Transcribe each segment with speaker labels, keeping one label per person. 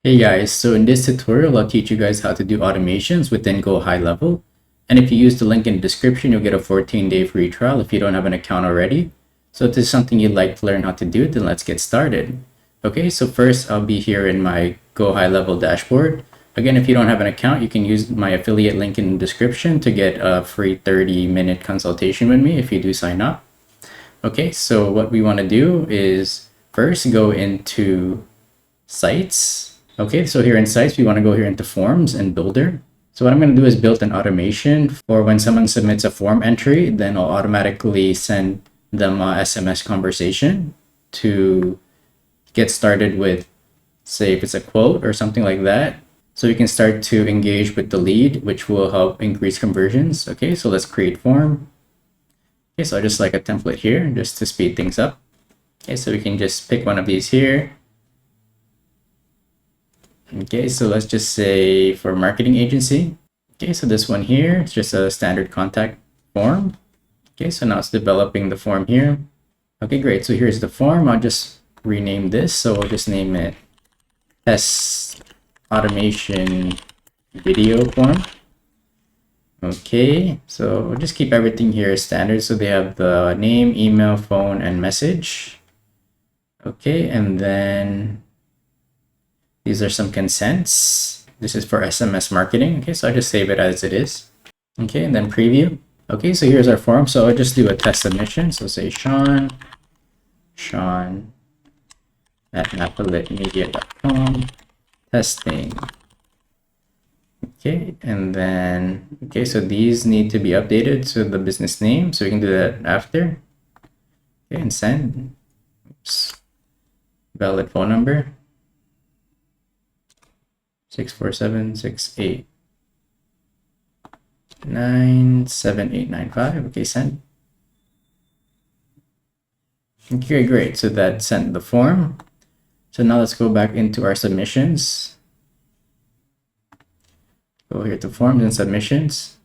Speaker 1: Hey guys, so in this tutorial, I'll teach you guys how to do automations within GoHighLevel. And if you use the link in the description, you'll get a 14-day free trial if you don't have an account already. So if this is something you'd like to learn how to do, then let's get started. Okay, so first I'll be here in my GoHighLevel dashboard. Again, if you don't have an account, you can use my affiliate link in the description to get a free 30-minute consultation with me if you do sign up. Okay, so what we want to do is first go into Sites. Okay, so here in Sites, we want to go here into Forms and Builder. So what I'm going to do is build an automation for when someone submits a form entry, then I'll automatically send them a SMS conversation to get started with, say, if it's a quote or something like that. So we can start to engage with the lead, which will help increase conversions. Okay, so let's create form. Okay, so I just like a template here just to speed things up. Okay, so we can just pick one of these here. Okay, so let's just say for marketing agency. Okay, so this one here is just a standard contact form. Okay, so now it's developing the form here. Okay, great. So here's the form. I'll just rename this. So we'll just name it Test Automation Video Form. Okay, so we'll just keep everything here standard. So they have the name, email, phone, and message. Okay, and then these are some consents. This is for SMS marketing. Okay, so I just save it as it is. Okay, and then preview. Okay, so here's our form. So I'll just do a test submission. So say Sean at napolitmedia.com, testing. Okay, and then, okay, so these need to be updated to the business name. So we can do that after. Okay, and send. Oops. Valid phone number. 64768-97895. Okay, send. Okay, great. So that sent the form. So now let's go back into our submissions. Go here to forms and submissions.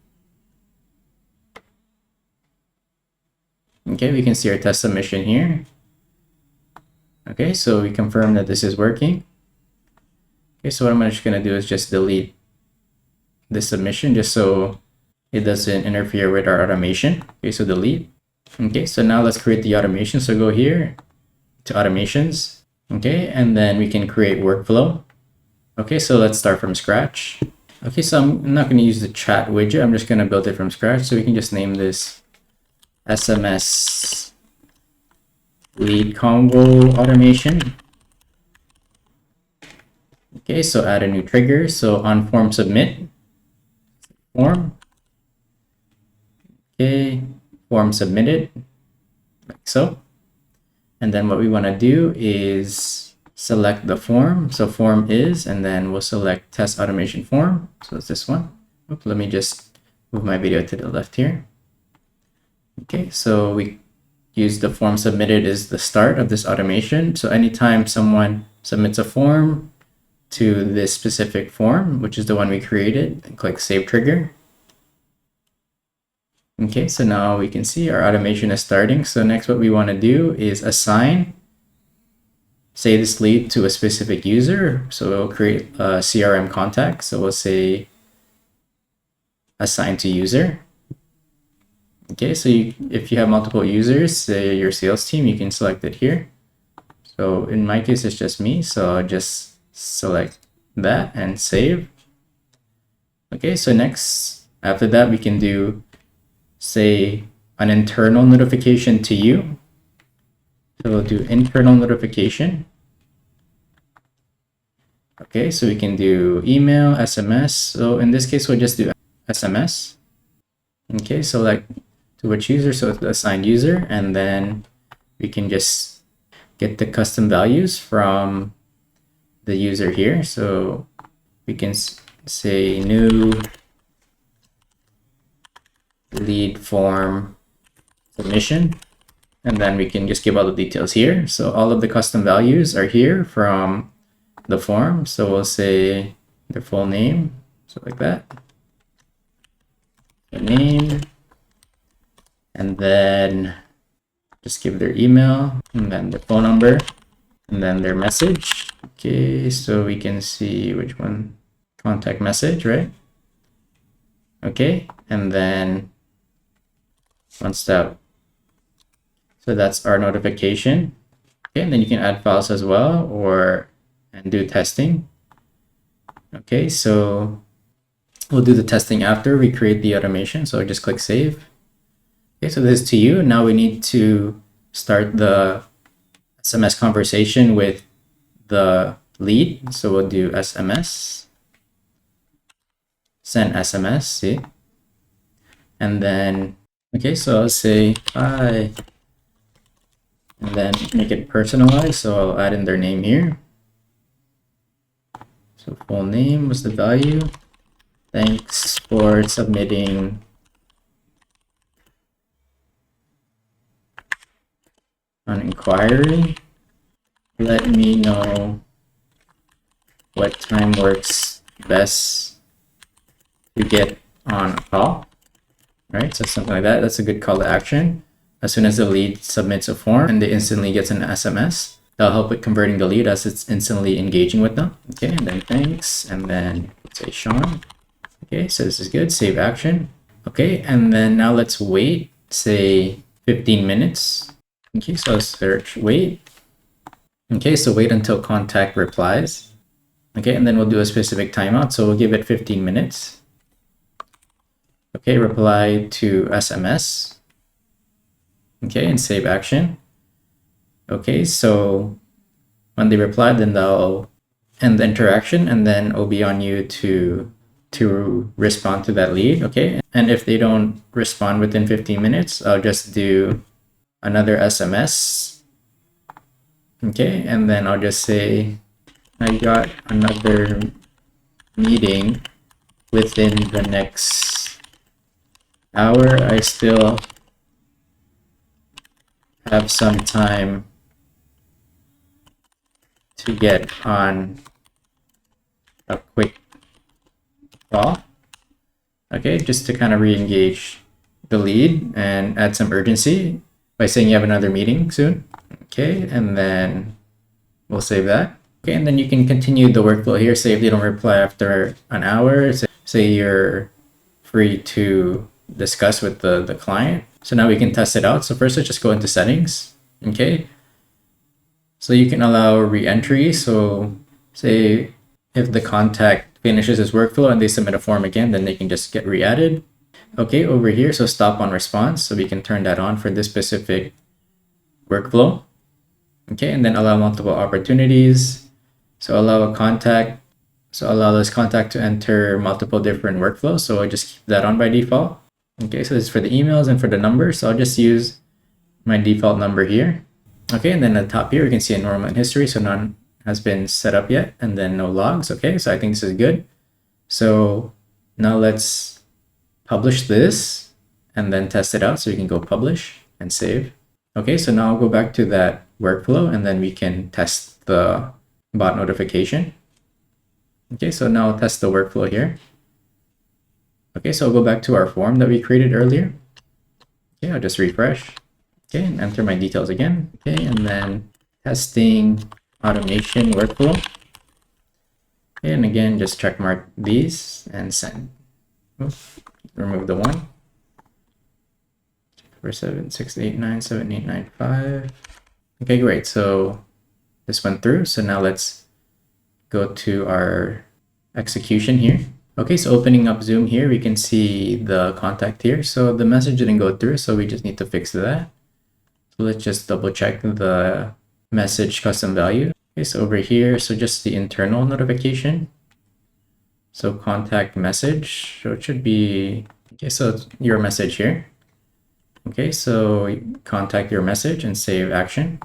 Speaker 1: Okay, we can see our test submission here. Okay, so we confirm that this is working. Okay, so what I'm just going to do is just delete this submission just so it doesn't interfere with our automation. Okay, so delete. Okay, so now let's create the automation. So go here to automations. Okay, and then we can create workflow. Okay, so let's start from scratch. Okay, so I'm not going to use the chat widget. I'm just going to build it from scratch. So we can just name this SMS Lead Combo Automation. Okay, so add a new trigger. So on form submit, form. Okay, form submitted, like so. And then what we want to do is select the form. So form is, and then we'll select test automation form. So it's this one. Oops, let me just move my video to the left here. Okay, so we use the form submitted as the start of this automation. So anytime someone submits a form to this specific form, which is the one we created, and click Save Trigger. Okay, so now we can see our automation is starting. So next what we want to do is assign, say, this lead to a specific user. So we'll create a CRM contact. So we'll say assign to user. Okay, so if you have multiple users, say your sales team, you can select it here. So in my case, it's just me. So I'll just select that and save. Okay, so next, after that, we can do, say, an internal notification to you. So we'll do internal notification. Okay, so we can do email, SMS. So in this case, we'll just do SMS. Okay, so like to which user, so it's the assigned user, and then we can just get the custom values from the user here. So we can say new lead form submission, and then we can just give all the details here. So all of the custom values are here from the form. So we'll say their full name, so like that, the name, and then just give their email and then the phone number. and then their message. Okay, so we can see which one, contact message, right? Okay, and then one step. So that's our notification. Okay, and then you can add files as well and do testing. Okay, so we'll do the testing after we create the automation. So just click save. Okay, so this is to you. Now we need to start the SMS conversation with the lead. So we'll do SMS, send SMS, see? And then, okay, so I'll say hi, and then make it personalized. So I'll add in their name here. So full name was the value. Thanks for submitting an inquiry. Let me know what time works best to get on a call. Right, so something like that. That's a good call to action. As soon as the lead submits a form and they instantly gets an SMS, that'll help with converting the lead as it's instantly engaging with them. Okay, and then thanks, and then say Sean. Okay, so this is good. Save action. Okay, and then now let's wait, say 15 minutes. Okay, so I'll search wait. Okay, so wait until contact replies. Okay, and then we'll do a specific timeout. So we'll give it 15 minutes. Okay, reply to SMS. Okay, and save action. Okay, so when they reply, then they'll end the interaction, and then it'll be on you to respond to that lead. Okay, and if they don't respond within 15 minutes, I'll just do another SMS. Okay, and then I'll just say I got another meeting within the next hour. I still have some time to get on a quick call. Okay, just to kind of re-engage the lead and add some urgency by saying you have another meeting soon. Okay, and then we'll save that. Okay, and then you can continue the workflow here. Say if they don't reply after an hour, say you're free to discuss with the client. So now we can test it out. So first, let's just go into settings. Okay, so you can allow re-entry. So say if the contact finishes his workflow and they submit a form again, then they can just get re-added. Okay, over here, so stop on response. So we can turn that on for this specific workflow. Okay, and then allow multiple opportunities. So allow this contact to enter multiple different workflows. So I just keep that on by default. Okay, so this is for the emails and for the numbers. So I'll just use my default number here. Okay, and then at the top here, you can see a normal in history. So none has been set up yet, and then no logs. Okay, so I think this is good. So now let's publish this and then test it out. So you can go publish and save. Okay, so now I'll go back to that workflow and then we can test the bot notification. Okay, so now I'll test the workflow here. Okay, so I'll go back to our form that we created earlier. Okay, I'll just refresh. Okay, and enter my details again. Okay, and then testing automation workflow. Okay, and again, just check mark these and send. Oops, remove the 1. 476897895. Okay, great. So this went through. So now let's go to our execution here. Okay, so opening up Zoom here, we can see the contact here. So the message didn't go through, so we just need to fix that. So let's just double check the message custom value. Okay, so over here, so just the internal notification. So contact message, so it should be, okay, so it's your message here. Okay, so contact your message and save action.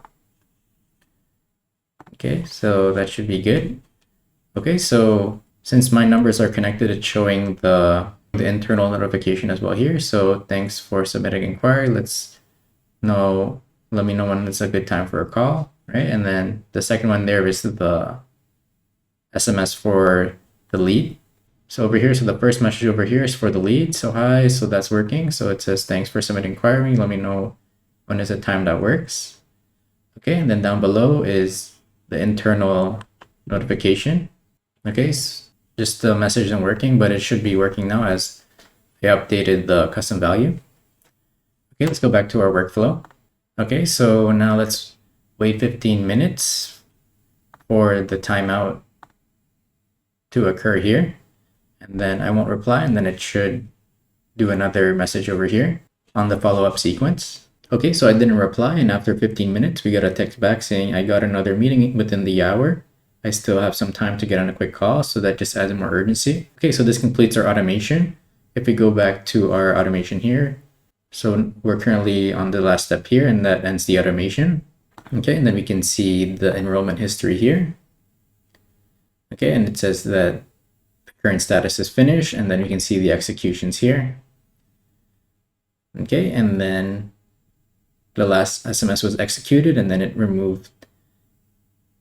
Speaker 1: Okay, so that should be good. Okay, so since my numbers are connected, it's showing the internal notification as well here. So thanks for submitting inquiry. Let me know when it's a good time for a call, right? And then the second one there is the SMS for the lead. So over here, so the first message over here is for the lead. So hi, so that's working. So it says, thanks for submitting inquiry. Let me know when is a time that works. Okay, and then down below is the internal notification. Okay, just the message isn't working, but it should be working now as I updated the custom value. Okay, let's go back to our workflow. Okay, so now let's wait 15 minutes for the timeout to occur here. And then I won't reply, and then it should do another message over here on the follow-up sequence. Okay, so I didn't reply, and after 15 minutes, we got a text back saying I got another meeting within the hour. I still have some time to get on a quick call, so that just adds more urgency. Okay, so this completes our automation. If we go back to our automation here, so we're currently on the last step here, and that ends the automation. Okay, and then we can see the enrollment history here. Okay, and it says that the current status is finished, and then we can see the executions here. Okay, and then the last SMS was executed, and then it removed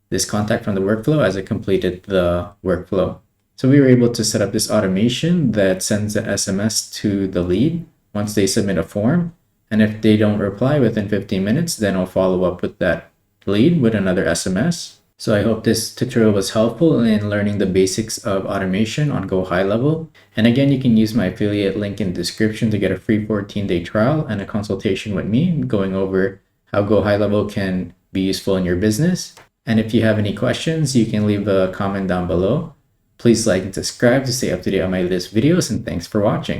Speaker 1: this contact from the workflow as it completed the workflow. So we were able to set up this automation that sends the SMS to the lead once they submit a form. And if they don't reply within 15 minutes, then I'll follow up with that lead with another SMS. So I hope this tutorial was helpful in learning the basics of automation on GoHighLevel. And again, you can use my affiliate link in the description to get a free 14-day trial and a consultation with me going over how GoHighLevel can be useful in your business. And if you have any questions, you can leave a comment down below. Please like and subscribe to stay up to date on my latest videos, and thanks for watching.